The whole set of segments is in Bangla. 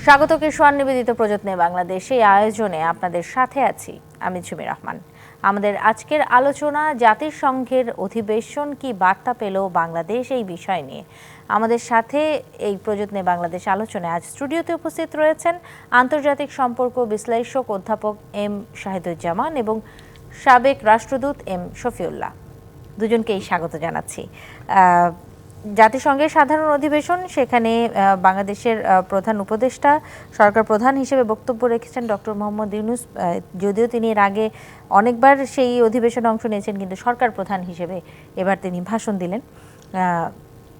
স্বাগত কিশোর নিবেদিত প্রযত্নে বাংলাদেশ এই আয়োজনে আপনাদের সাথে আছি আমি ঝুমি রহমান। আমাদের আজকের আলোচনা জাতিসংঘের অধিবেশন কি বার্তা পেল বাংলাদেশ এই বিষয় নিয়ে। আমাদের সাথে এই প্রযত্নে বাংলাদেশ আলোচনায় আজ স্টুডিওতে উপস্থিত রয়েছেন আন্তর্জাতিক সম্পর্ক বিশ্লেষক অধ্যাপক এম শাহিদুজ্জামান এবং সাবেক রাষ্ট্রদূত এম শফিউল্লাহ। দুজনকেই স্বাগত জানাচ্ছি। জাতিসংঘের সাধারণ অধিবেশন, সেখানে বাংলাদেশের প্রধান উপদেষ্টা সরকার প্রধান হিসেবে বক্তব্য রেখেছেন ডক্টর মোহাম্মদ ইউনূস। যদিও তিনি এর আগে অনেকবার সেই অধিবেশনে অংশ নিয়েছেন, কিন্তু সরকার প্রধান হিসেবে এবার তিনি ভাষণ দিলেন।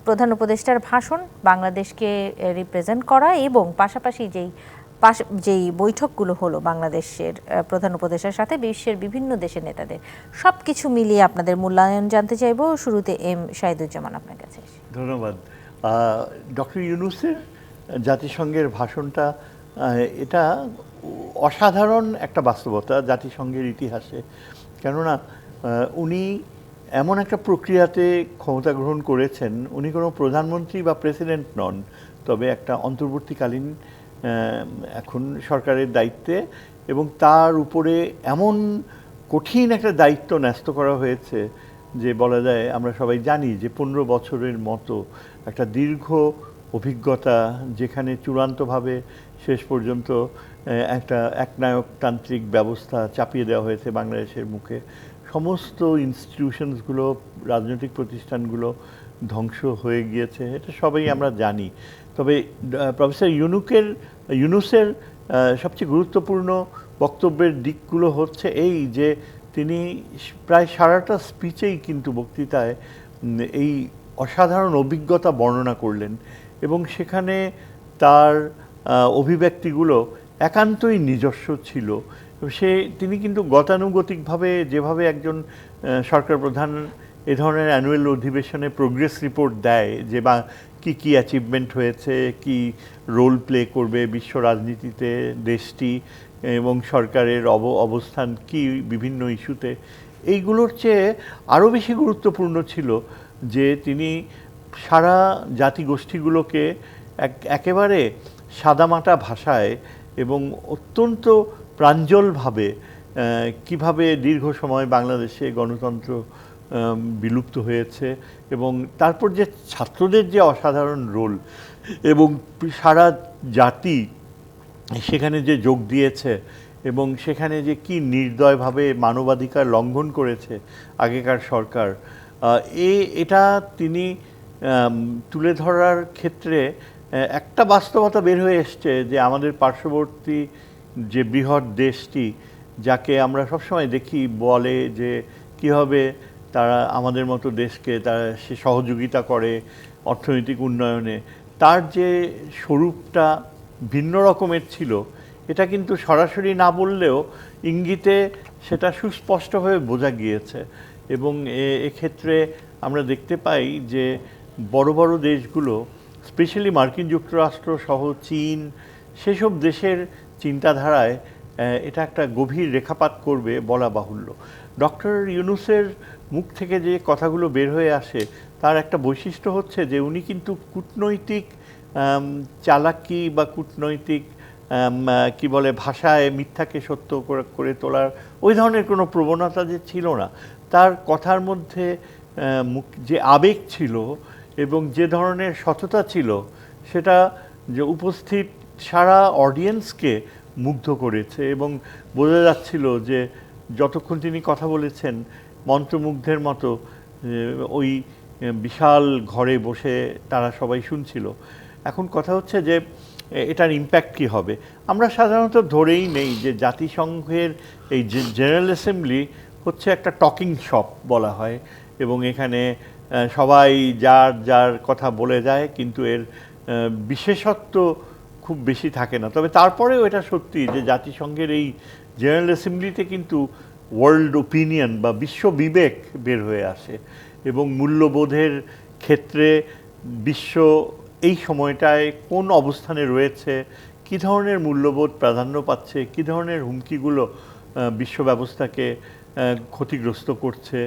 প্রধান উপদেষ্টার ভাষণ বাংলাদেশকে রিপ্রেজেন্ট করা এবং পাশাপাশি যেই বৈঠকগুলো হলো বাংলাদেশের প্রধান উপদেষ্টার সাথে বিশ্বের বিভিন্ন দেশের নেতাদের, সব কিছু মিলিয়ে আপনাদের মূল্যায়ন জানতে চাইব। শুরুতে এম শাহিদুজ্জামান, আপনার কাছে। ধন্যবাদ। ডক্টর ইউনূসের জাতিসংঘের ভাষণটা এটা অসাধারণ একটা বাস্তবতা জাতিসংঘের ইতিহাসে। কেননা উনি এমন একটা প্রক্রিয়াতে ক্ষমতা গ্রহণ করেছেন, উনি কোনো প্রধানমন্ত্রী বা প্রেসিডেন্ট নন, তবে একটা অন্তর্বর্তীকালীন এখন সরকারের দায়িত্বে, এবং তার উপরে এমন কঠিন একটা দায়িত্ব ন্যস্ত করা হয়েছে যে বলা যায়, আমরা সবাই জানি যে 15 বছরের মতো একটা দীর্ঘ অভিজ্ঞতা, যেখানে চূড়ান্তভাবে শেষ পর্যন্ত একটা একনায়কতান্ত্রিক ব্যবস্থা চাপিয়ে দেওয়া হয়েছে বাংলাদেশের মুখে। সমস্ত ইনস্টিটিউশনসগুলো, রাজনৈতিক প্রতিষ্ঠানগুলো ধ্বংস হয়ে গিয়েছে, এটা সবাই আমরা জানি। তবে প্রফেসর ইউনূসের সবচেয়ে গুরুত্বপূর্ণ বক্তব্যের দিকগুলো হচ্ছে এই যে তিনি প্রায় সারাটা স্পিচেই কিন্তু বক্তৃতায় এই অসাধারণ অভিজ্ঞতা বর্ণনা করলেন, এবং সেখানে তার অভিব্যক্তিগুলো একান্তই নিজস্ব ছিল। তিনি কিন্তু গতানুগতিকভাবে, যেভাবে একজন সরকার প্রধান এ ধরনের অ্যানুয়াল অধিবেশনে প্রোগ্রেস রিপোর্ট দেয় যে বা কী অ্যাচিভমেন্ট হয়েছে, কি রোল প্লে করবে বিশ্ব রাজনীতিতে দেশটি, এবং সরকারের অবস্থান কি বিভিন্ন ইস্যুতে, এইগুলোর চেয়ে আরও বেশি গুরুত্বপূর্ণ ছিল যে তিনি সারা জাতিগোষ্ঠীগুলোকে একেবারে সাদামাটা ভাষায় এবং অত্যন্ত প্রাঞ্জলভাবে কিভাবে দীর্ঘ সময় বাংলাদেশে গণতন্ত্র বিলুপ্ত হয়েছে, এবং তারপর যে ছাত্রদের যে অসাধারণ রোল, এবং সারা জাতি সেখানে যে যোগ দিয়েছে, এবং সেখানে যে কি নির্দয়ভাবে মানবাধিকার লঙ্ঘন করেছে আগেকার সরকার, এটা তিনি তুলে ধরার ক্ষেত্রে একটা বাস্তবতা বের হয়ে এসছে যে আমাদের পার্শ্ববর্তী যে বৃহৎ দেশটি, যাকে আমরা সবসময় দেখি বলে যে কীভাবে তারা আমাদের মতো দেশকে সে সহযোগিতা করে অর্থনৈতিক উন্নয়নে, তার যে স্বরূপটা ভিন্ন রকমের ছিল, এটা কিন্তু সরাসরি না বললেও ইঙ্গিতে সেটা সুস্পষ্টভাবে বোঝা গিয়েছে। এবং এক্ষেত্রে আমরা দেখতে পাই যে বড় বড় দেশগুলো, স্পেশালি মার্কিন যুক্তরাষ্ট্র সহ চীন, সেসব দেশের চিন্তাধারায় এটা একটা গভীর রেখাপাত করবে বলা বাহুল্য। ডক্টর ইউনূসের মুখ থেকে যে কথাগুলো বের হয়ে আসে, তার একটা বৈশিষ্ট্য হচ্ছে যে উনি কিন্তু কূটনৈতিক চালাকি বা কূটনৈতিক কি বলে ভাষায় মিথ্যাকে সত্য করে তোলার ওই ধরনের কোনো প্রবণতা যে ছিল না। তার কথার মধ্যে যে আবেগ ছিল এবং যে ধরনের সততা ছিল, সেটা যে উপস্থিত সারা অডিয়েন্সকে মুগ্ধ করেছে, এবং বোঝা যাচ্ছিল যে যতক্ষণ তিনি কথা বলেছেন মন্ত্রমুগ্ধের মতো ওই বিশাল ঘরে বসে তারা সবাই শুনছিল। এখন কথা হচ্ছে যে এটার ইম্প্যাক্ট কী হবে। আমরা সাধারণত ধরেই নেই যে জাতিসংঘের এই জেনারেল অ্যাসেম্বলি হচ্ছে একটা টকিং শপ বলা হয়, এবং এখানে সবাই যার যার কথা বলে যায়, কিন্তু এর বিশেষত্ব খুব বেশি থাকে না। তবে তারপরেও এটা সত্যি যে জাতিসংঘের এই জেনারেল অ্যাসেম্বলিতে কিন্তু ওয়ার্ল্ড ওপিনিয়ন বা বিশ্ব বিবেক বের হয়ে আসে, এবং মূল্যবোধের ক্ষেত্রে বিশ্ব এই সময়টায় কোন অবস্থানে রয়েছে, কী ধরনের মূল্যবোধ প্রাধান্য পাচ্ছে, কী ধরনের হুমকিগুলো বিশ্ব ব্যবস্থাকে ক্ষতিগ্রস্ত করছে,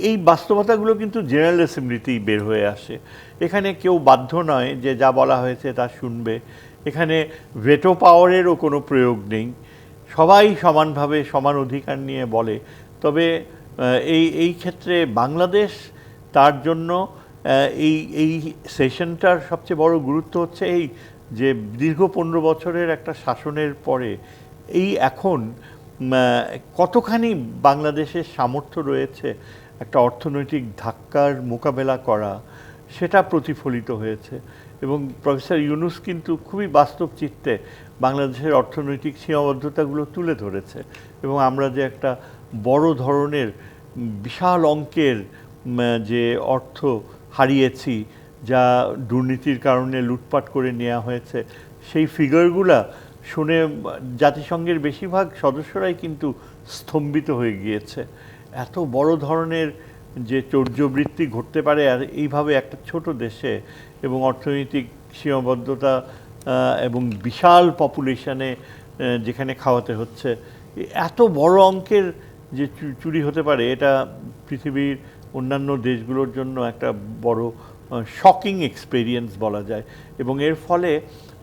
এই বাস্তবতাগুলো কিন্তু জেনারেল অ্যাসেম্বলিতেই বের হয়ে আসে। এখানে কেউ বাধ্য নয় যে যা বলা হয়েছে তা শুনবে, এখানে ভেটো পাওয়ারেরও কোনো প্রয়োগ নেই, সবাই সমানভাবে সমান অধিকার নিয়ে বলে। তবে এই ক্ষেত্রে বাংলাদেশ তার জন্য এই সেশনটার সবচেয়ে বড় গুরুত্ব হচ্ছে এই যে দীর্ঘ 15 বছরের একটা শাসনের পরে এখন কতখানি বাংলাদেশের সামর্থ্য রয়েছে একটা অর্থনৈতিক ধাক্কার মোকাবেলা করা, সেটা প্রতিফলিত হয়েছে। এবং প্রফেসর ইউনূস কিন্তু খুবই বাস্তব চিত্তে বাংলাদেশের অর্থনৈতিক সীমাবদ্ধতাগুলো তুলে ধরেছে। এবং আমরা যে একটা বড় ধরনের বিশাল অঙ্কের যে অর্থ হারিয়েছি, যা দুর্নীতির কারণে লুটপাট করে নেওয়া হয়েছে, সেই ফিগারগুলা শুনে জাতিসংঘের বেশিরভাগ সদস্যরাই কিন্তু স্তম্ভিত হয়ে গিয়েছে। এত বড় ধরনের যে চৌর্যবৃত্তি ঘটতে পারে আর এইভাবে একটা ছোট দেশে, এবং অর্থনৈতিক সীমাবদ্ধতা এবং বিশাল পপুলেশনে যেখানে খাওয়াতে হচ্ছে, এত বড় অঙ্কের যে চুরি হতে পারে, এটা পৃথিবীর অন্যান্য দেশগুলোর জন্য একটা বড় শকিং এক্সপেরিয়েন্স বলা যায়। এবং এর ফলে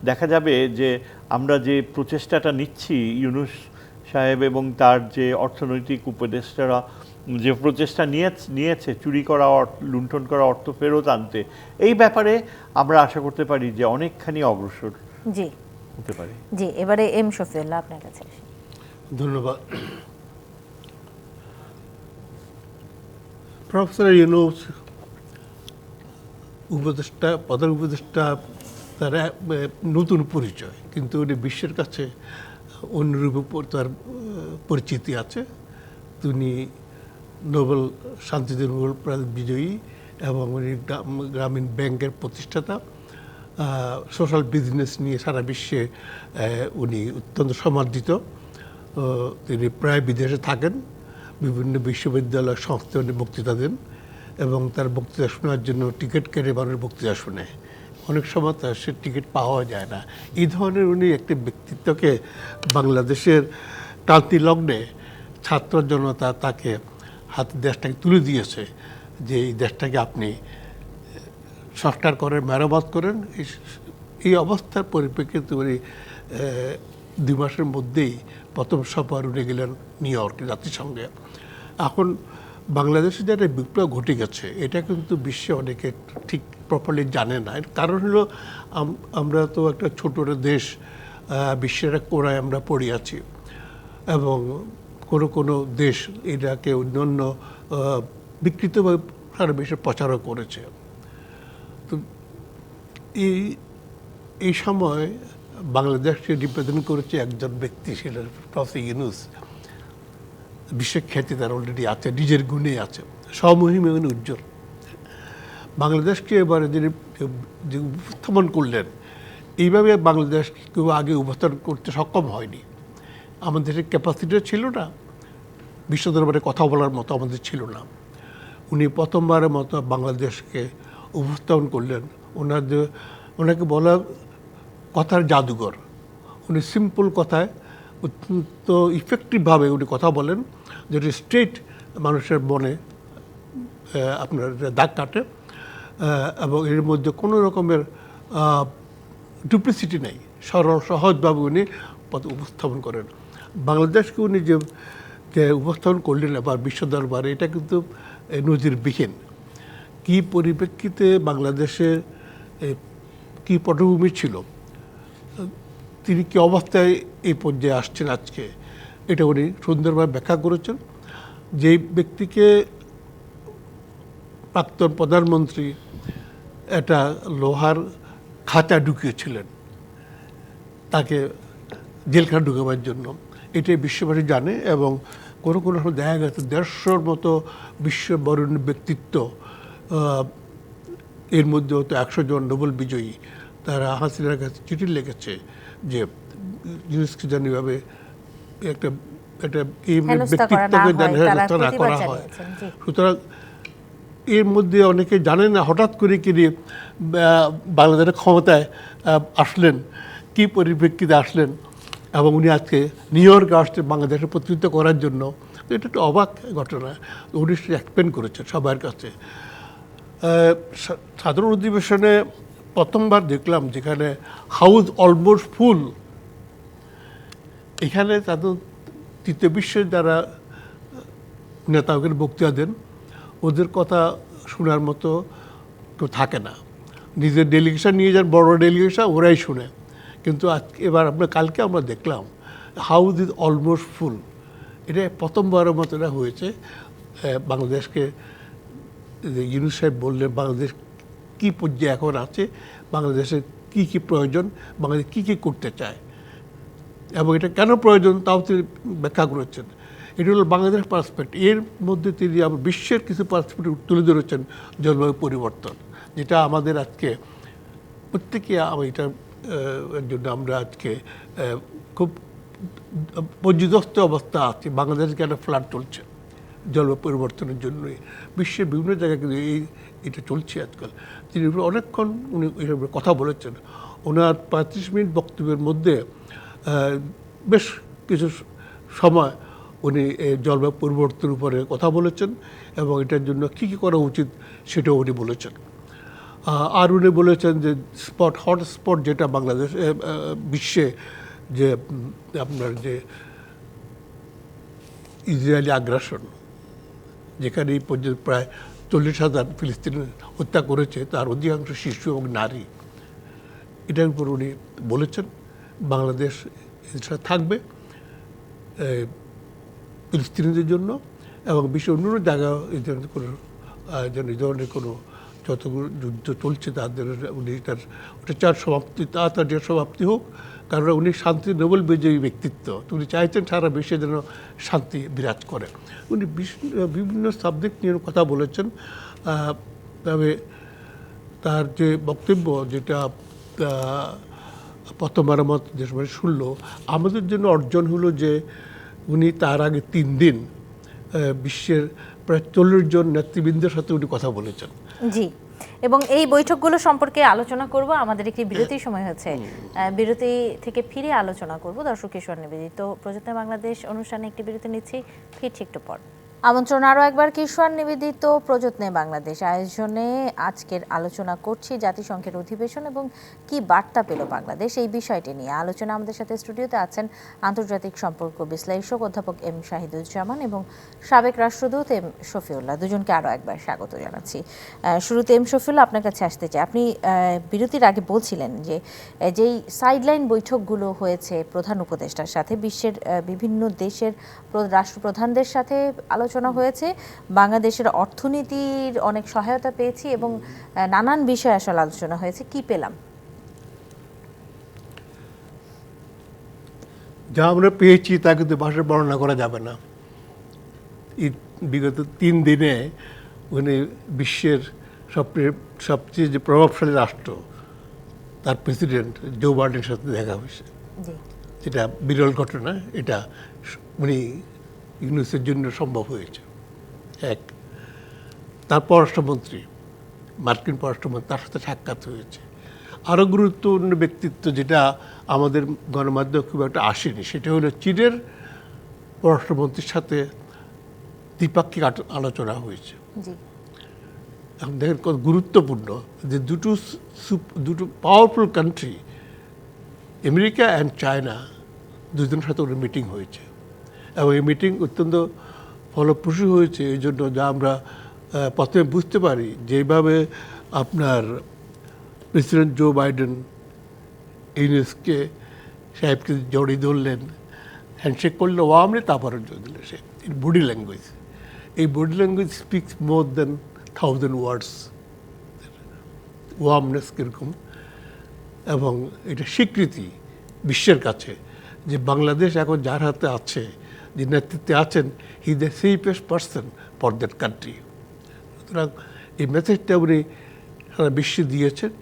দেখা যাবে যে আমরা যে প্রচেষ্টাটা নিচ্ছি, ইউনূস সাহেব এবং তার যে অর্থনৈতিক উপদেষ্টারা যে প্রচেষ্টা নিয়েছে চুরি করা, লুণ্ঠন করা অর্থ ফেরত আনতে, এই ব্যাপারে আমরা আশা করতে পারি যে অনেকখানি অগ্রসর জি হতে পারে। জি, এবারে এম শফিউল্লাহ আপনার কাছে। ধন্যবাদ। প্রফেসর ইউনূস উপদেষ্টা, প্রধান উপদেষ্টা, তার নতুন পরিচয়, কিন্তু উনি বিশ্বের কাছে অন্যরূপ তার পরিচিতি আছে। তিনি নোবেল শান্তিতে নোবেল প্রাইজ বিজয়ী এবং উনি গ্রামীণ ব্যাংকের প্রতিষ্ঠাতা। সোশ্যাল বিজনেস নিয়ে সারা বিশ্বে উনি অত্যন্ত সমাদৃত। তিনি প্রায় বিদেশে থাকেন, বিভিন্ন বিশ্ববিদ্যালয় সংস্থানে বক্তৃতা দেন এবং তার বক্তৃতা শোনার জন্য টিকিট কেটে মানুষ বক্তৃতা শোনে। অনেক সময় তার সে টিকিট পাওয়া যায় না। এই ধরনের উনি একটি ব্যক্তিত্বকে বাংলাদেশের ক্রান্তি লগ্নে ছাত্র জনতা তাকে হাতে দেশটাকে তুলে দিয়েছে যে এই দেশটাকে আপনি সংস্কার করেন, মেরামত করেন। এই অবস্থার পরিপ্রেক্ষিতে উনি 2 মাসের মধ্যেই প্রথম সফর উঠে গেলেন নিউ ইয়র্কে জাতিসংঘে। এখন বাংলাদেশে যে একটা বিপ্লব ঘটে গেছে, এটা কিন্তু বিশ্বে অনেকে ঠিক প্রপারলি জানে না। এর কারণ হলো আমরা তো একটা ছোট দেশ, বিশ্বের এক কোণায় আমরা পড়ে আছি এবং কোনো দেশ এটাকে অন্যান্য বিকৃতভাবে সারা বিশ্বে প্রচারও করেছে। তো এই সময় বাংলাদেশকে রিপ্রেজেন্ট করেছে একজন ব্যক্তি, সেটা প্রফেসর ইউনূস। বিশ্বের খ্যাতি তার অলরেডি আছে, নিজের গুণে আছে, স্বমহিমে উনি উজ্জ্বল। বাংলাদেশকে এবারে যিনি যে উপস্থাপন করলেন, এইভাবে বাংলাদেশ কেউ আগে উপস্থাপন করতে সক্ষম হয়নি। আমাদের ক্যাপাসিটিও ছিল না, বিশ্ব দরবারে কথা বলার মতো আমাদের ছিল না। উনি প্রথমবারের মতো বাংলাদেশকে উপস্থাপন করলেন। ওনাকে বলা কথার জাদুঘর। উনি সিম্পল কথায় অত্যন্ত ইফেক্টিভভাবে উনি কথা বলেন, যেটি স্ট্রেট মানুষের মনে আপনার দাগ কাটে এবং এর মধ্যে কোনো রকমের ডুপ্লিসিটি নেই। সরল সহজভাবে উনি উপস্থাপন করেন। বাংলাদেশকে উনি যে উপস্থাপন করলেন এবার বিশ্ব দরবারে, এটা কিন্তু নজিরবিহীন। কী পরিপ্রেক্ষিতে বাংলাদেশের কী পটভূমি ছিল, তিনি কী অবস্থায় এই পর্যায়ে আসছেন আজকে, এটা উনি সুন্দরভাবে ব্যাখ্যা করেছেন। যেই ব্যক্তিকে প্রাক্তন প্রধানমন্ত্রী একটা লোহার খাঁচা ঢুকিয়েছিলেন তাকে জেলখানা ঢুকাবার জন্য, এটাই বিশ্ববাসী জানে। এবং কোনো সময় দেখা গেছে 150-র মতো বিশ্ববরণ্য ব্যক্তিত্ব, এর মধ্যে হয়তো 100 জন নোবেল বিজয়ী, তারা হাসিনার কাছে চিঠি লিখেছে যে ইউনূসকে যেন এভাবে একটা এই ব্যক্তিত্বকে হেনস্থা করা হয়। সুতরাং এর মধ্যে অনেকে জানেন না হঠাৎ করে কি বাংলাদেশের ক্ষমতায় আসলেন, কী পরিপ্রেক্ষিতে আসলেন, এবং উনি আজকে নিউ ইয়র্কে আসছেন বাংলাদেশের প্রতিনিধিত্ব করার জন্য। এটা একটা অবাক ঘটনা। উনি সেটা এক্সপ্লেন করেছেন সবার কাছে। সাধারণ অধিবেশনে প্রথমবার দেখলাম যেখানে হাউস অলমোস্ট ফুল। এখানে তাদের তৃতীয় বিশ্বের যারা নেতা ওখানে বক্তৃতা দেন, ওদের কথা শোনার মতো কেউ থাকে না। নিজের ডেলিগেশন নিয়ে যান, বড় ডেলিগেশন, ওরাই শুনে। কিন্তু আজকে এবার কালকে আমরা দেখলাম হাউস ইজ অলমোস্ট ফুল। এটা প্রথমবারের মতো এটা হয়েছে। বাংলাদেশকে ইউনূস সাহেব বললেন বাংলাদেশ কী পর্যায়ে এখন আছে, বাংলাদেশের কী কী প্রয়োজন, বাংলাদেশ কী কী করতে চায় এবং এটা কেন প্রয়োজন তাও তিনি ব্যাখ্যা করেছেন। এটা হলো বাংলাদেশ পার্সপেক্টিভ। এর মধ্যে তিনি আবার বিশ্বের কিছু পার্সপেক্টিভ তুলে ধরেছেন, জলবায়ু পরিবর্তন, যেটা আমাদের আজকে প্রত্যেকে এটার জন্য আমরা আজকে খুব পর্যদস্ত অবস্থা আছে। বাংলাদেশে কেন ফ্লাড চলছে জলবায়ু পরিবর্তনের জন্যই। বিশ্বের বিভিন্ন জায়গায় কিন্তু এটা চলছে আজকাল। তিনি অনেকক্ষণ উনি এসব কথা বলেছেন। ওনার 35 মিনিট বক্তব্যের মধ্যে বেশ কিছু সময় উনি জলবায়ু পরিবর্তনের উপরে কথা বলেছেন এবং এটার জন্য কী কী করা উচিত সেটাও উনি বলেছেন। আর উনি বলেছেন যে হটস্পট যেটা বাংলাদেশ বিশ্বে, যে আপনার যে ইসরায়েলি আগ্রাসন, যেখানে এই পর্যন্ত প্রায় 40,000 ফিলিস্তিনি হত্যা করেছে, তার অধিকাংশ শিশু এবং নারী, এটার উপর উনি বলেছেন বাংলাদেশ এটা থাকবে ফিলিস্তিনিদের জন্য এবং বিশ্বের অন্যান্য জায়গায় এই ধরনের কোনো যতগুলো যুদ্ধ চলছে তাদের উনি ওটা চার সমাপ্তি, তাড়াতাড়ি সমাপ্তি হোক। কারণ উনি শান্তি নোবেল বিজয়ী ব্যক্তিত্ব, উনি চাইছেন সারা বিশ্বে যেন শান্তি বিরাজ করে। উনি বিভিন্ন সাবজেক্ট নিয়ে কথা বলেছেন। তবে তার যে বক্তব্য, যেটা প্রথমবারের মতো দেশবাসী শুনল, আমাদের জন্য অর্জন হলো যে উনি তার আগে 3 দিন বিশ্বের প্রায় 40 জন নেতৃবৃন্দের সাথে উনি কথা বলেছেন। জি, এবং এই বৈঠকগুলো সম্পর্কে আলোচনা করব। আমাদের একটি বিরতির সময় হচ্ছে, বিরতি থেকে ফিরে আলোচনা করব। দর্শক কিশোর নিবেদিত প্রযত্নে বাংলাদেশ অনুষ্ঠানে একটি বিরতি নিচ্ছি, ফিরছি একটু পর। আমন্ত্রণ আরও একবার কিশোর নিবেদিত প্রযত্নে বাংলাদেশ আয়োজনে। আজকের আলোচনা করছি জাতিসংঘের অধিবেশন এবং কি বার্তা পেল বাংলাদেশ, এই বিষয়টি নিয়ে আলোচনা। আমাদের সাথে স্টুডিওতে আছেন আন্তর্জাতিক সম্পর্ক বিশ্লেষক অধ্যাপক এম শাহিদুজ্জামান এবং সাবেক রাষ্ট্রদূত এম শফিউল্লাহ। দুজনকে আরও একবার স্বাগত জানাচ্ছি। শুরুতে এম শফিউল্লাহ, আপনার কাছে আসতে চাই। আপনি বিরতির আগে বলছিলেন যে যেই সাইডলাইন বৈঠকগুলো হয়েছে প্রধান উপদেষ্টার সাথে, বিশ্বের বিভিন্ন দেশের রাষ্ট্রপ্রধানদের সাথে আলোচনা হয়েছে, বাংলাদেশের অর্থনীতির অনেক সহায়তা পেয়েছি এবং নানান বিষয়ে আসলে আলোচনা হয়েছে। কি পেলাম? যা আমরা পেয়েছি তা কিন্তু ভাষায় বর্ণনা করা যাবে না। এই বিগত 3 দিনে উনি বিশ্বের সবচেয়ে যে প্রভাবশালী রাষ্ট্র, তার প্রেসিডেন্ট জো বাইডেনের সাথে দেখা হয়েছে, যেটা বিরল ঘটনা। এটা উনি ইউনূসের জন্য সম্ভব হয়েছে। এক, তার পররাষ্ট্রমন্ত্রী, মার্কিন পররাষ্ট্রমন্ত্রী, তার সাথে সাক্ষাৎ হয়েছে। আরও গুরুত্বপূর্ণ ব্যক্তিত্ব যেটা আমাদের গণমাধ্যমে খুব একটা আসেনি, সেটা হলো চীনের পররাষ্ট্রমন্ত্রীর সাথে দ্বিপাক্ষিক আলোচনা হয়েছে। এখন দেখেন কত গুরুত্বপূর্ণ যে দুটো powerful country, America and China, দুজনের সাথে ওর মিটিং হয়েছে এবং এই মিটিং অত্যন্ত ফলপ্রসূ হয়েছে। এই জন্য যা আমরা প্রথমে বুঝতে পারি, যেভাবে আপনার প্রেসিডেন্ট জো বাইডেন ইউনূসকে সাহেবকে জড়িয়ে ধরলেন, হ্যান্ডশেক করলে ওয়ার্মলি, তারপরে জড়িয়ে দিলেন সে বডি ল্যাঙ্গুয়েজ। এই বডি ল্যাঙ্গুয়েজ স্পিক্স মোর দেন 1000 ওয়ার্ডস, ওয়ার্মনেস কীরকম। এবং এটা স্বীকৃতি বিশ্বের কাছে যে বাংলাদেশ এখন যার হাতে আছে, যে নেতৃত্বে আছেন, he the safest person for that country. সুতরাং এই মেসেজটা উনি সারা বিশ্বে দিয়েছেন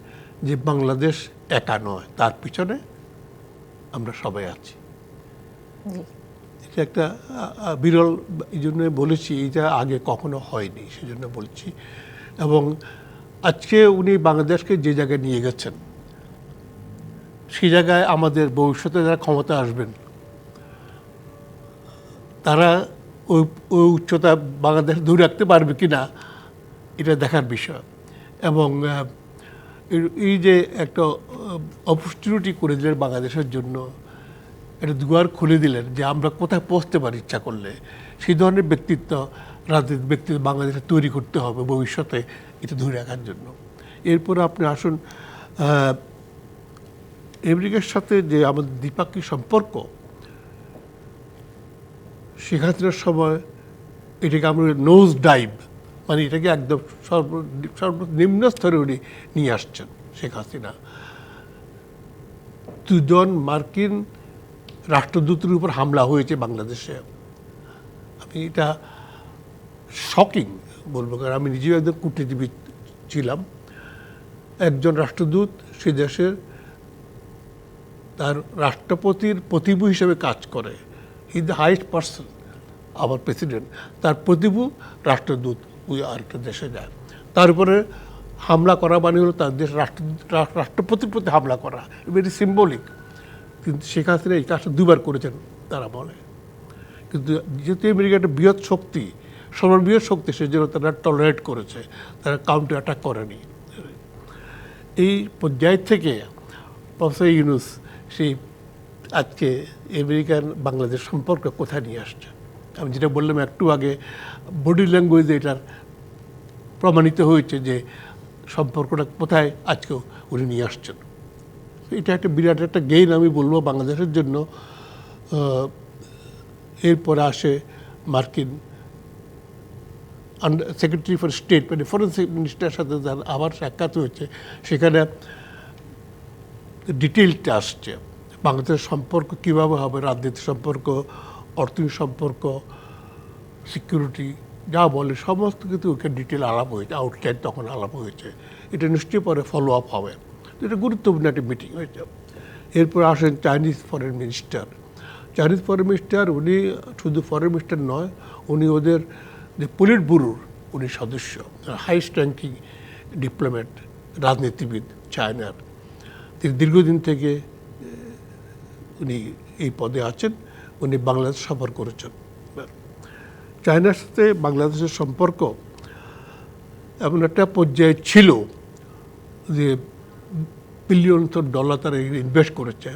যে বাংলাদেশ একা নয়, তার পিছনে আমরা সবাই আছি। এটা একটা বিরল, এই জন্য বলেছি, এটা আগে কখনো হয়নি, সেজন্য বলছি। এবং আজকে উনি বাংলাদেশকে যে জায়গায় নিয়ে গেছেন, সেই জায়গায় আমাদের ভবিষ্যতে যারা ক্ষমতা আসবেন, তারা ওই উচ্চতা বাংলাদেশ ধরে রাখতে পারবে কি না, এটা দেখার বিষয়। এবং এই যে একটা অপরচুনিটি করে দিলেন বাংলাদেশের জন্য, একটা দুয়ার খুলে দিলেন যে আমরা কোথায় পৌঁছতে পারি ইচ্ছা করলে, সেই ধরনের ব্যক্তিত্ব, রাজনীতির ব্যক্তিত্ব বাংলাদেশে তৈরি করতে হবে ভবিষ্যতে এটা ধরে রাখার জন্য। এরপরে আপনি আসুন আমেরিকার সাথে যে আমাদের দ্বিপাক্ষিক সম্পর্ক, শেখ হাসিনার সময় এটাকে আমরা নোজ ডাইভ, মানে এটাকে একদম সর্বনিম্ন স্তরে উনি নিয়ে আসছেন শেখ হাসিনা। দুজন মার্কিন রাষ্ট্রদূতের উপর হামলা হয়েছে বাংলাদেশে। আমি এটা শকিং বলবো, কারণ আমি নিজেও একদম কূটনীতিবিদ ছিলাম। একজন রাষ্ট্রদূত সে দেশের তার রাষ্ট্রপতির প্রতিভু হিসেবে কাজ করে, হি দ্য হাইয়েস্ট পার্সন, আবার প্রেসিডেন্ট, তার প্রতিভু রাষ্ট্রদূত ওই আরেকটা দেশে যায়, তার উপরে হামলা করা মানে হলো তার দেশ রাষ্ট্রপতির প্রতি হামলা করা, ভেরি সিম্বলিক। কিন্তু শেখ হাসিনা এই কাজটা দুবার করেছেন তারা বলে। কিন্তু যেহেতু আমেরিকা একটা বৃহৎ শক্তি, সর্ববৃহৎ শক্তি, সেজন্য তারা টলারেট করেছে, তারা কাউন্টার অ্যাটাক করেনি। এই পর্যায় থেকে প্রফেসর ইউনূস সেই আজকে আমেরিকান বাংলাদেশ সম্পর্ক কোথায় নিয়ে আসছে, আমি যেটা বললাম একটু আগে, বডি ল্যাঙ্গুয়েজে এটার প্রমাণিত হয়েছে যে সম্পর্কটা কোথায় আজকেও উনি নিয়ে আসছেন। এটা একটা বিরাট একটা গেইন আমি বলবো বাংলাদেশের জন্য। এরপরে আসে মার্কিন সেক্রেটারি ফর স্টেট, মানে ফরেন মিনিস্টারের সাথে যার আবার সাক্ষাৎ হয়েছে, সেখানে ডিটেলটা আসছে বাংলাদেশের সম্পর্ক কীভাবে হবে, রাজনীতি সম্পর্ক, অর্থনৈতিক সম্পর্ক, সিকিউরিটি, যা বলে সমস্ত কিছু ওখানে ডিটেল আলাপ হয়েছে, আউটলাইন তখন আলাপ হয়েছে। এটা নিশ্চয়ই পরে ফলো আপ হবে। এটা গুরুত্বপূর্ণ একটা মিটিং হয়েছে। এরপর আসেন Chinese foreign minister. Chinese foreign minister উনি শুধু ফরেন মিনিস্টার নয়, উনি ওদের যে পলিট ব্যুরোর উনি সদস্য, হাইস্ট র্যাঙ্কিং ডিপ্লোম্যাট, রাজনীতিবিদ চায়নার। তিনি দীর্ঘদিন থেকে উনি এই পদে আছেন। উনি বাংলাদেশ সফর করেছেন। চায়নার সাথে বাংলাদেশের সম্পর্ক এমন একটা পর্যায়ে ছিল যে বিলিয়ন ডলার তারা ইনভেস্ট করেছে,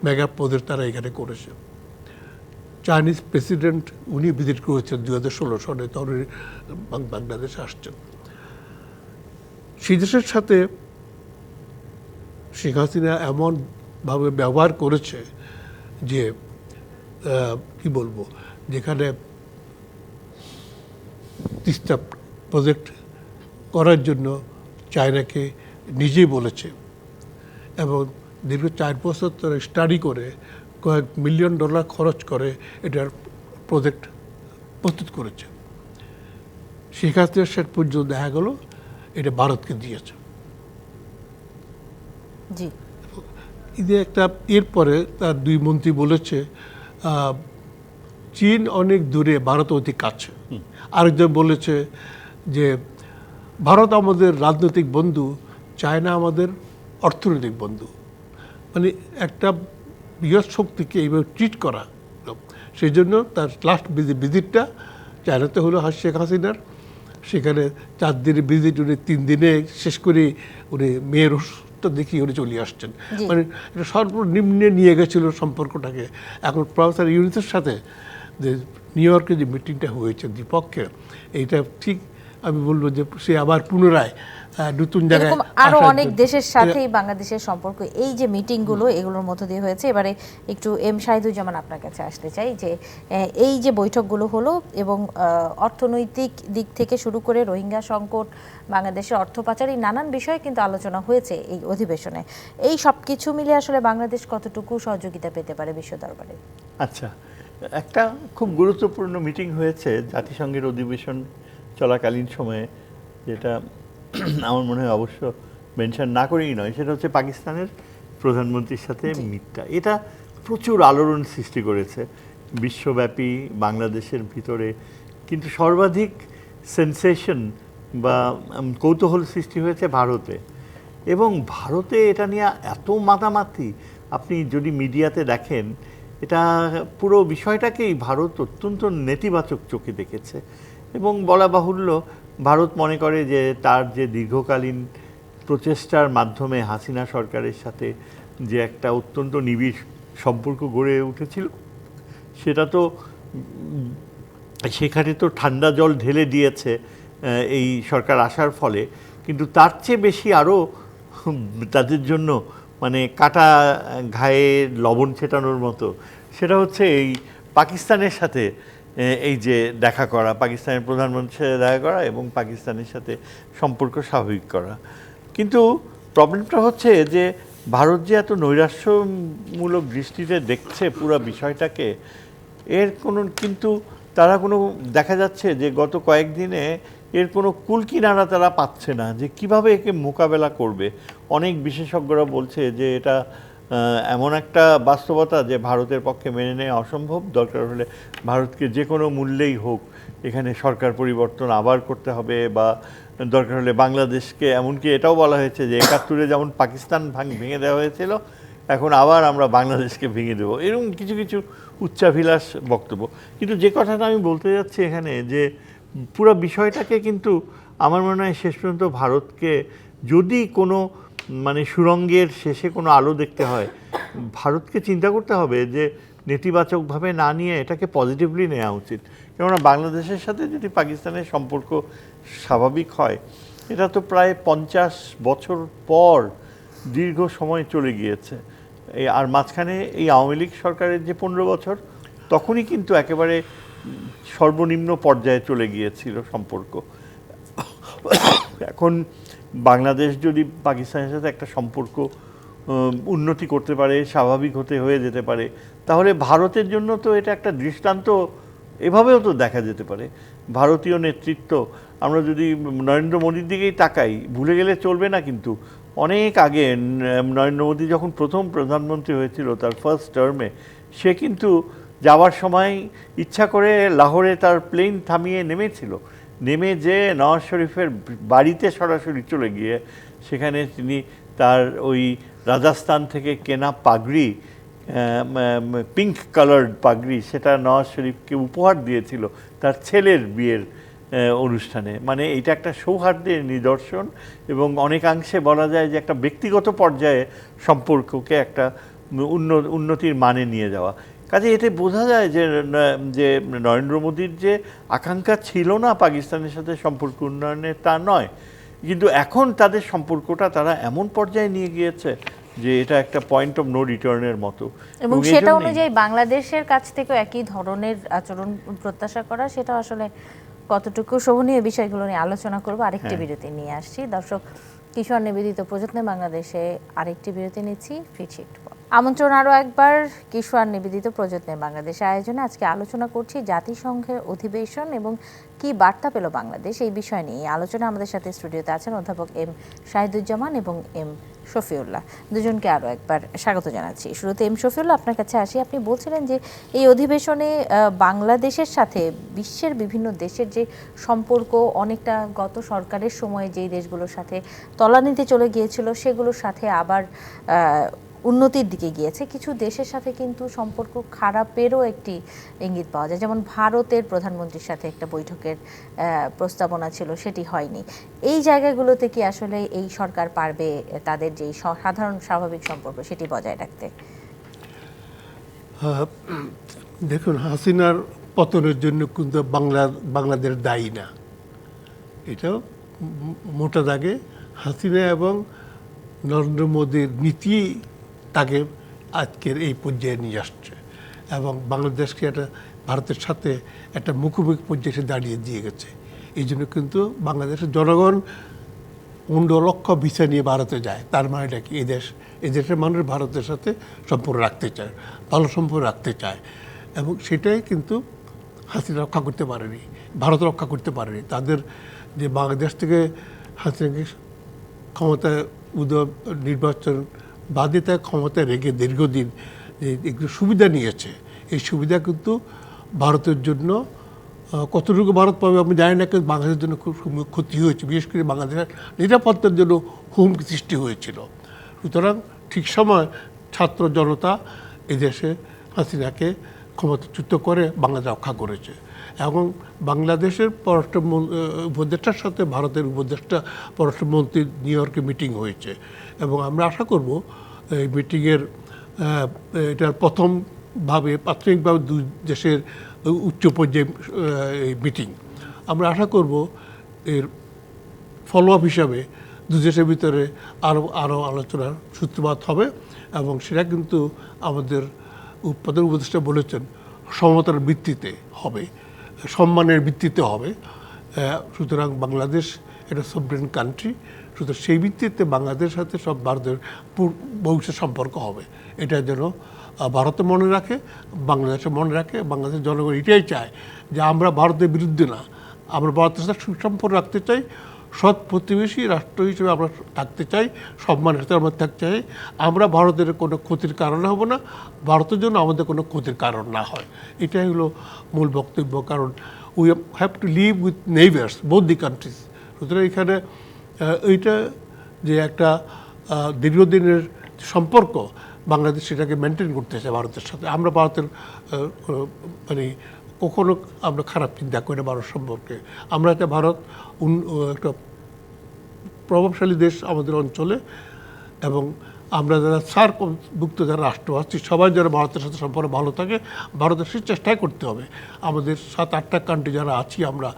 মেগা প্রজেক্ট তারা এখানে করেছে। চাইনিজ প্রেসিডেন্ট উনি ভিজিট করেছেন 2016 সালে, তখন বাংলাদেশে আসছেন। সেই দেশের সাথে শেখ হাসিনা এমনভাবে ব্যবহার করেছে যে কি বলবো, যেখানে তিস্তা প্রজেক্ট করার জন্য চায়নাকে নিজেই বলেছে, এবং দীর্ঘ 4 বছর তারা স্টাডি করে কয়েক মিলিয়ন ডলার খরচ করে এটার প্রজেক্ট প্রস্তুত করেছে। শেখ হাসিনা শেষ পর্যন্ত দেখা গেল এটা ভারতকে দিয়েছে। জি, একটা এরপরে তার 2 মন্ত্রী বলেছে চীন অনেক দূরে, ভারত অতি কাছে। আরেকজন বলেছে যে ভারত আমাদের রাজনৈতিক বন্ধু, চায়না আমাদের অর্থনৈতিক বন্ধু। মানে একটা বৃহৎ শক্তিকে এইভাবে ট্রিট করা, সেই জন্য তার লাস্ট ভিজিটটা চায়নাতে হলো শেখ হাসিনার। সেখানে 4 দিনের ভিজিট উনি 3 দিনে শেষ করে উনি মেয়ের ওষুধটা দেখিয়ে উনি চলে আসছেন। মানে এটা সর্বনিম্নে নিয়ে গেছিল সম্পর্কটাকে। এখন প্রফেসর ইউনূসের সাথে যে নিউ ইয়র্কে যে মিটিংটা হয়েছে দ্বিপক্ষের, এইটা ঠিক আমি বলবো যে সে আবার পুনরায় নতুন জায়গায় আরো অনেক দেশের সাথেই বাংলাদেশের সম্পর্ক, এই যে মিটিংগুলো এগুলোর মধ্য দিয়ে হয়েছে। এবারে একটু এম শাহিদুজ্জামান আপনার কাছে আসতে চাই যে এই যে বৈঠকগুলো হলো এবং অর্থনৈতিক দিক থেকে শুরু করে রোহিঙ্গা সংকট, বাংলাদেশের অর্থ পাচার, এই নানান বিষয়ে কিন্তু আলোচনা হয়েছে এই অধিবেশনে। এই সব কিছু মিলে আসলে বাংলাদেশ কতটুকু সহযোগিতা পেতে পারে বিশ্ব দরবারে? আচ্ছা, একটা খুব গুরুত্বপূর্ণ মিটিং হয়েছে জাতিসংঘের অধিবেশন চলাকালীন সময়ে, যেটা আমার মনে হয় অবশ্য মেনশন না করেই নয়, সেটা হচ্ছে পাকিস্তানের প্রধানমন্ত্রীর সাথে মিটটা। এটা প্রচুর আলোড়ন সৃষ্টি করেছে বিশ্বব্যাপী, বাংলাদেশের ভিতরে। কিন্তু সর্বাধিক সেন্সেশন বা কৌতূহল সৃষ্টি হয়েছে ভারতে। এবং ভারতে এটা নিয়ে এত মাতামাতি, আপনি যদি মিডিয়াতে দেখেন, এটা পুরো বিষয়টাকেই ভারত অত্যন্ত নেতিবাচক চোখে দেখেছে। এবং বলা বাহুল্য, ভারত মনে করে যে তার যে দীর্ঘকালীন প্রচেষ্টার মাধ্যমে হাসিনা সরকারের সাথে যে একটা অত্যন্ত নিবিড় সম্পর্ক গড়ে উঠেছিল, সেটা তো সেখানে তো ঠান্ডা জল ঢেলে দিয়েছে এই সরকার আসার ফলে, কিন্তু তার চেয়ে বেশি আরও তাদের জন্য মানে কাটা ঘায়ে লবণ ছেটানোর মতো সেটা হচ্ছে এই পাকিস্তানের সাথে এই যে দেখা করা, পাকিস্তানের প্রধানমন্ত্রীর সাথে দেখা করা এবং পাকিস্তানের সাথে সম্পর্ক স্বাভাবিক করা। কিন্তু প্রবলেমটা হচ্ছে যে ভারত যে এত নৈরাশ্যমূলক দৃষ্টিতে দেখছে পুরো বিষয়টাকে, এর কোনো কিন্তু তারা কোনো দেখা যাচ্ছে যে গত কয়েকদিনে এর কোনো কুলকিনারা তারা পাচ্ছে না যে কিভাবে একে মোকাবেলা করবে। অনেক বিশেষজ্ঞরা বলছে যে এটা এমন একটা বাস্তবতা যে ভারতের পক্ষে মেনে নেওয়া অসম্ভব, দরকার হলে ভারতকে যে কোনো মূল্যেই হোক এখানে সরকার পরিবর্তন আবার করতে হবে, বা দরকার হলে বাংলাদেশকে, এমনকি এটাও বলা হয়েছে যে ৭১-এ যেমন পাকিস্তান ভেঙে দেওয়া হয়েছিল এখন আবার আমরা বাংলাদেশকে ভেঙে দেবো, এরকম কিছু কিছু উচ্চাভিলাষ বক্তব্য। কিন্তু যে কথাটা আমি বলতে যাচ্ছি এখানে যে পুরো বিষয়টাকে কিন্তু আমার মনে হয় শেষ পর্যন্ত ভারতকে যদি কোনো মানে সুড়ঙ্গের শেষে কোনো আলো দেখতে হয়, ভারতকে চিন্তা করতে হবে যে নেতিবাচকভাবে না নিয়ে এটাকে পজিটিভলি নেওয়া উচিত। কেননা বাংলাদেশের সাথে যদি পাকিস্তানের সম্পর্ক স্বাভাবিক হয়, এটা তো প্রায় ৫০ বছর পর দীর্ঘ সময় চলে গিয়েছে। আর মাঝখানে এই আওয়ামী লীগ সরকারের যে ১৫ বছর, তখনই কিন্তু একেবারে সর্বনিম্ন পর্যায়ে চলে গিয়েছিল সম্পর্ক। এখন বাংলাদেশ যদি পাকিস্তানের সাথে একটা সম্পর্ক উন্নতি করতে পারে, স্বাভাবিক হয়ে যেতে পারে, তাহলে ভারতের জন্য তো এটা একটা দৃষ্টান্ত এভাবেও তো দেখা যেতে পারে। ভারতীয় নেতৃত্ব, আমরা যদি নরেন্দ্র মোদীর দিকেই তাকাই, ভুলে গেলে চলবে না, কিন্তু অনেক আগে নরেন্দ্র মোদী যখন প্রথম প্রধানমন্ত্রী হয়েছিল তার ফার্স্ট টার্মে, সে কিন্তু যাওয়ার সময় ইচ্ছা করে লাহোরে তার প্লেন থামিয়ে নেমেছিল, নেমে যে নওয়াজ শরীফের বাড়িতে সরাসরি চলে গিয়ে সেখানে তিনি তার ওই রাজস্থান থেকে কেনা পাগড়ি, পিঙ্ক কালার্ড পাগড়ি, সেটা নওয়াজ শরীফকে উপহার দিয়েছিল তার ছেলের বিয়ের অনুষ্ঠানে। মানে এটা একটা সৌহার্দ্যের নিদর্শন এবং অনেকাংশে বলা যায় যে একটা ব্যক্তিগত পর্যায়ে সম্পর্ককে একটা উন্নতির মানে নিয়ে যাওয়া। কাজে এতে বোঝা যায় যে নরেন্দ্র মোদীর যে আকাঙ্ক্ষা ছিল না পাকিস্তানের সাথে সম্পর্ক উন্নয়নের, তা নয়, কিন্তু এখন তাদের সম্পর্কটা তারা এমন পর্যায়ে নিয়ে গিয়েছে যে এটা একটা পয়েন্ট অফ নো রিটার্নের মতো। এবং সেটা অনুযায়ী বাংলাদেশের কাছ থেকেও একই ধরনের আচরণ প্রত্যাশা করা, সেটা আসলে কতটুকু শোভনীয়, বিষয়গুলো নিয়ে আলোচনা করব। আরেকটি বিরতি নিয়ে আসছি। দর্শক, কিশোর নিবেদিত প্রযত্নে বাংলাদেশে আরেকটি বিরতি নিচ্ছি, ফিরছি একটু পর। আমন্ত্রণ আরও একবার কিশোর নিবেদিত প্রযত্নে বাংলাদেশ আয়োজনে। আজকে আলোচনা করছি জাতিসংঘের অধিবেশন এবং কি বার্তা পেল বাংলাদেশ, এই বিষয় নিয়ে আলোচনা। আমাদের সাথে স্টুডিওতে আছেন অধ্যাপক এম শাহিদুজ্জামান এবং এম শফিউল্লাহ, দুজনকে আরও একবার স্বাগত জানাচ্ছি। শুরুতে এম শফিউল্লাহ, আপনার কাছে আসি। আপনি বলছিলেন যে এই অধিবেশনে বাংলাদেশের সাথে বিশ্বের বিভিন্ন দেশের যে সম্পর্ক অনেকটা গত সরকারের সময়ে যেই দেশগুলোর সাথে তলানিতে চলে গিয়েছিল সেগুলোর সাথে আবার উন্নতির দিকে গিয়েছে। কিছু দেশের সাথে কিন্তু সম্পর্ক খারাপেরও একটি ইঙ্গিত পাওয়া যায়, যেমন ভারতের প্রধানমন্ত্রীর সাথে একটা বৈঠকের প্রস্তাবনা ছিল, সেটি হয়নি। এই জায়গাগুলোতে কি আসলে এই সরকার পারবে তাদের যেই সাধারণ স্বাভাবিক সম্পর্ক সেটি বজায় রাখতে? দেখুন, হাসিনার পতনের জন্য কিন্তু বাংলাদেশ দায়ী না। এটা মোটা দাগে হাসিনা এবং নরেন্দ্র মোদীর নীতি তাকে আজকের এই পর্যায়ে নিয়ে আসছে এবং বাংলাদেশকে একটা ভারতের সাথে একটা মুখোমুখি পর্যায়ে দাঁড়িয়ে দিয়ে গেছে। এই জন্য কিন্তু বাংলাদেশের জনগণ ১৫ লক্ষ ভিসা নিয়ে ভারতে যায়। তার মানে এটা কি, এদেশের মানুষ ভারতের সাথে সম্পর্ক রাখতে চায়, ভালো সম্পর্ক রাখতে চায়, এবং সেটাই কিন্তু হাসিনা রক্ষা করতে পারেনি, ভারত রক্ষা করতে পারেনি। তাদের যে বাংলাদেশ থেকে হাসিনাকে ক্ষমতায় নির্বাচন বাদে তার ক্ষমতায় রেখে দীর্ঘদিন একটু সুবিধা নিয়েছে, এই সুবিধা কিন্তু ভারতের জন্য কতটুকু ভারত পাবে আমি জানি না, কিন্তু বাংলাদেশের জন্য খুব ক্ষতি হয়েছে, বিশেষ করে বাংলাদেশের নিরাপত্তার জন্য হুমকি সৃষ্টি হয়েছিল। সুতরাং ঠিক সময় ছাত্র জনতা এদেশে হাসিনাকে ক্ষমতাচ্যুত করে বাংলাদেশ রক্ষা করেছে। এবং বাংলাদেশের পররাষ্ট্র উপদেষ্টার সাথে ভারতের উপদেষ্টা পররাষ্ট্রমন্ত্রী নিউ ইয়র্কে মিটিং হয়েছে, এবং আমরা আশা করব এই মিটিংয়ের এটার প্রথমভাবে প্রাথমিকভাবে দুই দেশের উচ্চ পর্যায়ে এই মিটিং। আমরা আশা করব এর ফলো আপ হিসাবে দুই দেশের ভিতরে আরও আলোচনার সূত্রপাত হবে, এবং সেটা কিন্তু আমাদের প্রধান উপদেষ্টা বলেছেন সমতার ভিত্তিতে হবে, সম্মানের ভিত্তিতে হবে। সুতরাং বাংলাদেশ এটা সভরেন কান্ট্রি, সুতরাং সেই ভিত্তিতে বাংলাদেশের সাথে সব ভারতের ভবিষ্যৎ সম্পর্ক হবে। এটা যেন ভারতে মনে রাখে, বাংলাদেশে মনে রাখে। বাংলাদেশের জনগণ এটাই চায় যে আমরা ভারতের বিরুদ্ধে না, আমরা ভারতের সাথে সুসম্পর্ক রাখতে চাই, সৎ প্রতিবেশী রাষ্ট্র হিসেবে আমরা থাকতে চাই, সম্মানের সাথে আমরা থাকতে চাই। আমরা ভারতের কোনো ক্ষতির কারণ হব না, ভারতের জন্য আমাদের কোনো ক্ষতির কারণ না হয়, এটাই হলো মূল বক্তব্য। কারণ we have to live with neighbours both the country's. সুতরাং এখানে এইটা যে একটা দীর্ঘদিনের সম্পর্ক, বাংলাদেশ সেটাকে মেনটেন করতে চায় ভারতের সাথে। আমরা ভারতের মানে কখনো আমরা খারাপ চিন্তা করি না ভারত সম্পর্কে। আমরা একটা ভারত একটা প্রভাবশালী দেশ আমাদের অঞ্চলে, এবং আমরা যারা সার্কভুক্ত যারা রাষ্ট্র আছি সবাই যারা ভারতের সাথে সম্পর্ক ভালো থাকে, ভারতের সেই চেষ্টাই করতে হবে। আমাদের 7-8টা কান্ট্রি যারা আছি আমরা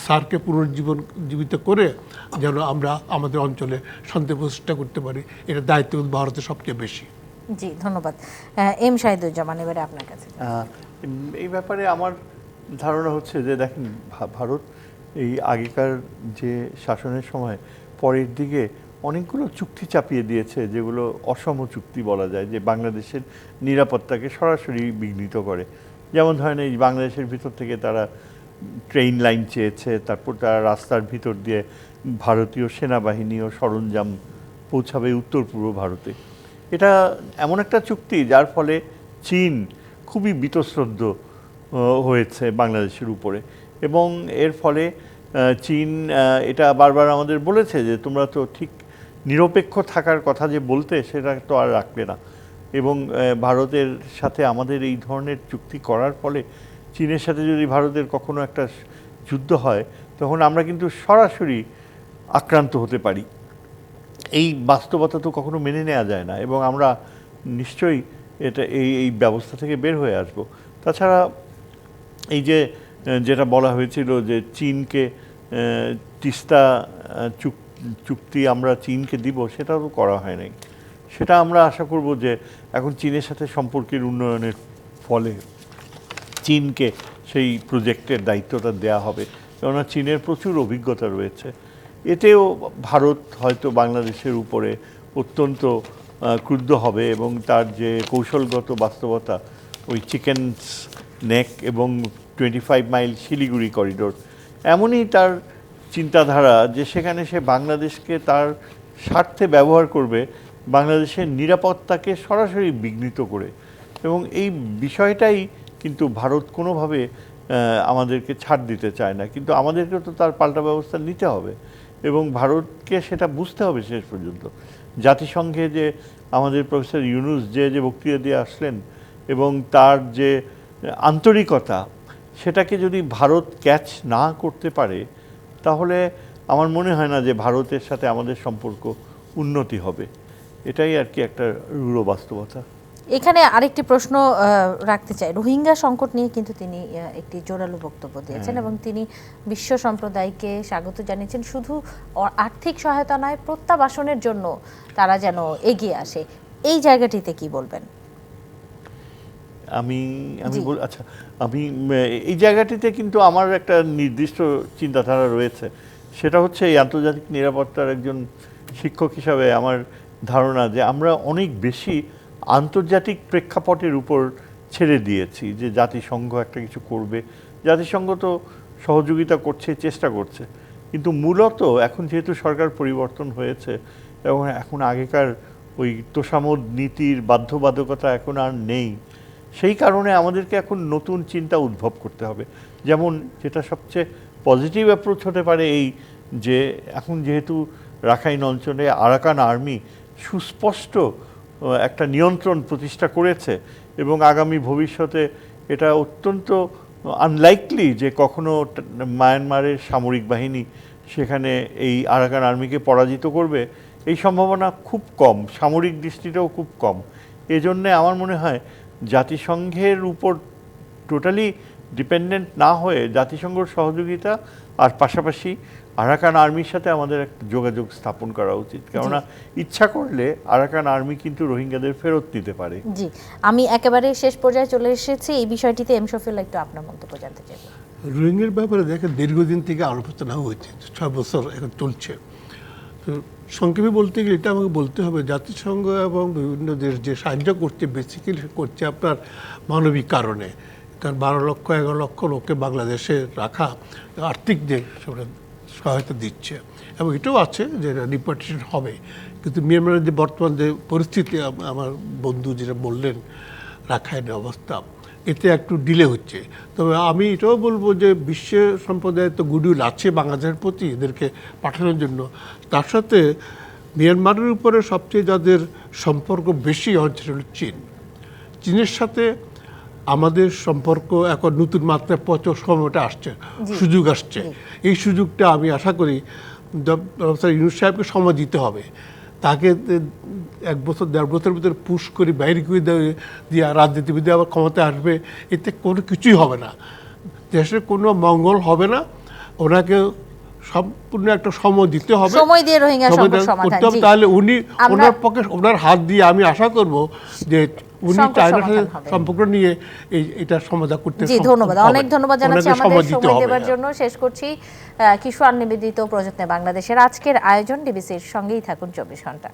সার্ককে পুনর্জীবিত করে যেন আমরা আমাদের অঞ্চলে শান্তি প্রতিষ্ঠা করতে পারি, এটা দায়িত্ব ভারতের সবচেয়ে বেশি। জি, ধন্যবাদ। এম শাহিদুজ্জামান, এবারে আপনার কাছে। এই ব্যাপারে আমার ধারণা হচ্ছে যে দেখেন, ভারত এই আগেকার যে শাসনের সময় পরের দিকে অনেকগুলো চুক্তি চাপিয়ে দিয়েছে, যেগুলো অসম চুক্তি বলা যায়, যে বাংলাদেশের নিরাপত্তাকে সরাসরি বিঘ্নিত করে। যেমন ধরেন এই বাংলাদেশের ভিতর থেকে তারা ট্রেন লাইন চেয়েছে, তারপর তারা রাস্তার ভিতর দিয়ে ভারতীয় সেনাবাহিনী ও সরঞ্জাম পৌঁছাবে উত্তর পূর্ব ভারতে। এটা এমন একটা চুক্তি যার ফলে চীন খুবই বীতশ্রদ্ধ হয়েছে বাংলাদেশের উপরে, এবং এর ফলে চীন এটা বারবার আমাদের বলেছে যে তোমরা তো ঠিক নিরপেক্ষ থাকার কথা যে বলতে, সেটা তো আর রাখবে না। এবং ভারতের সাথে আমাদের এই ধরনের চুক্তি করার ফলে চীনের সাথে যদি ভারতের কখনো একটা যুদ্ধ হয়, তখন আমরা কিন্তু সরাসরি আক্রান্ত হতে পারি। এই বাস্তবতা তো কখনো মেনে নেওয়া যায় না, এবং আমরা নিশ্চয়ই এটা এই ব্যবস্থা থেকে বের হয়ে আসব। তাছাড়া এই যে যেটা বলা হয়েছিল যে চীনকে তিস্তা চুক্তি আমরা চীনকে দিব, সেটাও তো করা হয় নাই। সেটা আমরা আশা করব যে এখন চীনের সাথে সম্পর্কের উন্নয়নের ফলে চীনকে সেই প্রজেক্টের দায়িত্বটা দেয়া হবে, কেননা চীনের প্রচুর অভিজ্ঞতা রয়েছে। এতেও ভারত হয়তো বাংলাদেশের উপরে অত্যন্ত ক্রুদ্ধ হবে, এবং তার যে কৌশলগত বাস্তবতা, ওই চিকেন্স নেক এবং 25 মাইল শিলিগুড়ি করিডোর, এমনই তার চিন্তাধারা যে সেখানে সে বাংলাদেশকে তার স্বার্থে ব্যবহার করবে, বাংলাদেশের নিরাপত্তাকে সরাসরি বিঘ্নিত করে। এবং এই বিষয়টাই কিন্তু ভারত কোনোভাবে আমাদেরকে ছাড় দিতে চায় না, কিন্তু আমাদেরকে তো তার পাল্টা ব্যবস্থা নিতে হবে, এবং ভারতকে সেটা বুঝতে হবে শেষ পর্যন্ত। জাতিসংঘে যে আমাদের প্রফেসর ইউনুস যে বক্তৃতা দিয়ে আসলেন, এবং তার যে আন্তরিকতা, সেটাকে যদি ভারত ক্যাচ না করতে পারে, তাহলে আমার মনে হয় না যে ভারতের সাথে আমাদের সম্পর্ক উন্নতি হবে। এটাই আর কি একটা রূঢ় বাস্তবতা। এখানে আরেকটি প্রশ্ন রাখতে চাই। রোহিঙ্গা সংকট নিয়ে কিন্তু তিনি একটি জোরালো বক্তব্য দিয়েছেন, এবং তিনি বিশ্ব সম্প্রদায়কে স্বাগত জানিয়েছেন, শুধু আর্থিক সহায়তা নয়, প্রত্যাবাসনের জন্য তারা যেন এগিয়ে আসে। এই জায়গাটিতে কি বলবেন? আমি আচ্ছা, আমি এই জায়গাটিতে কিন্তু আমার একটা নির্দিষ্ট চিন্তাধারা রয়েছে। সেটা হচ্ছে এই আন্তর্জাতিক নিরাপত্তার একজন শিক্ষক হিসাবে আমার ধারণা যে আমরা অনেক বেশি আন্তর্জাতিক প্রেক্ষাপটের উপর ছেড়ে দিয়েছি, যে জাতিসংঘ একটা কিছু করবে। জাতিসংঘ তো সহযোগিতা করছে, চেষ্টা করছে, কিন্তু মূলত এখন যেহেতু সরকার পরিবর্তন হয়েছে, এবং এখন আগেকার ওই তোষামোদ নীতির বাধ্যবাধকতা এখন আর নেই, সেই কারণে আমাদেরকে এখন নতুন চিন্তা উদ্ভব করতে হবে। যেমন যেটা সবচেয়ে পজিটিভ অ্যাপ্রোচ হতে পারে, এই যে এখন যেহেতু রাখাইন অঞ্চলে আরাকান আর্মি সুস্পষ্ট একটা নিয়ন্ত্রণ প্রতিষ্ঠা করেছে, এবং আগামী ভবিষ্যতে এটা অত্যন্ত আনলাইকলি যে কখনো মায়ানমারের সামরিক বাহিনী সেখানে এই আরাকান আর্মিকে পরাজিত করবে, এই সম্ভাবনা খুব কম, সামরিক দৃষ্টিটাও খুব কম। এজন্যে আমার মনে হয় জাতিসংঘের উপর টোটালি ডিপেন্ডেন্ট না হয়ে জাতিসংঘের সহযোগিতা আর পাশাপাশি আরাকান আর্মির সাথে আমাদের একটা যোগাযোগ স্থাপন করা উচিত, কেননা ইচ্ছা করলে আরাকান আর্মি কিন্তু রোহিঙ্গাদের ফেরত নিতে পারে। জি, আমি একেবারে শেষ পর্যায়ে চলে এসেছি এই বিষয়টিতে। এম শফিউল্লাহ, একটু আপনার মন্তব্য জানতে চাইব। রোহিঙ্গার ব্যাপারে দেখেন দীর্ঘদিন থেকে আলোচনা হয়েছে, 6 বছর এখন চলছে। তো সংক্ষেপে বলতে গেলে এটা আমাকে বলতে হবে, জাতিসংঘ এবং বিভিন্ন দেশ যে সাহায্য করছে বেসিক্যালি করছে আপনার মানবিক কারণে। কারণ 12-11 লক্ষ লোককে বাংলাদেশে রাখা আর্থিক যে সহায়তা দিচ্ছে, এবং এটাও আছে যে ডিপোর্টেশন হবে। কিন্তু মিয়ানমারের যে বর্তমান যে পরিস্থিতি, আমার বন্ধু যেটা বললেন রাখাইনের অবস্থা, এতে একটু ডিলে হচ্ছে। তবে আমি এটাও বলবো যে বিশ্ব সম্প্রদায়ের তো গুডউইল আছে বাংলাদেশের প্রতি এদেরকে পাঠানোর জন্য। তার সাথে মিয়ানমারের উপরে সবচেয়ে যাদের সম্পর্ক বেশি হচ্ছে হল চীন। চীনের সাথে আমাদের সম্পর্ক এখন নতুন মাত্রায় পৌঁছার সময়টা আসছে, সুযোগ আসছে। এই সুযোগটা আমি আশা করি ডক্টর ইউনূস সাহেবকে সময় দিতে হবে। তাকে 1 বছর 1.5 বছরের ভিতরে পুশ করে বাইরে করে দিয়ে রাজনীতিবিদ আবার ক্ষমতায় আসবে, এতে কোনো কিছুই হবে না, দেশের কোনো মঙ্গল হবে না। ওনাকে সম্পূর্ণ একটা সময় দিতে হবে, সময় দিয়ে রোহিঙ্গা সমস্যার সমাধান করতে হবে। তাহলে উনি ওনার পক্ষে ওনার হাত দিয়ে আমি আশা করব যে উনি চায়নার সাথে সম্পর্ক নিয়ে এটা সমাধান করতে। জি, ধন্যবাদ, অনেক ধন্যবাদ জানাচ্ছি আমাদের সময় দেওয়ার জন্য। শেষ করছি কিশোর নিবেদিত প্রযত্নে বাংলাদেশের আজকের আয়োজন। ডিবিসির সঙ্গেই থাকুন 24 ঘন্টা।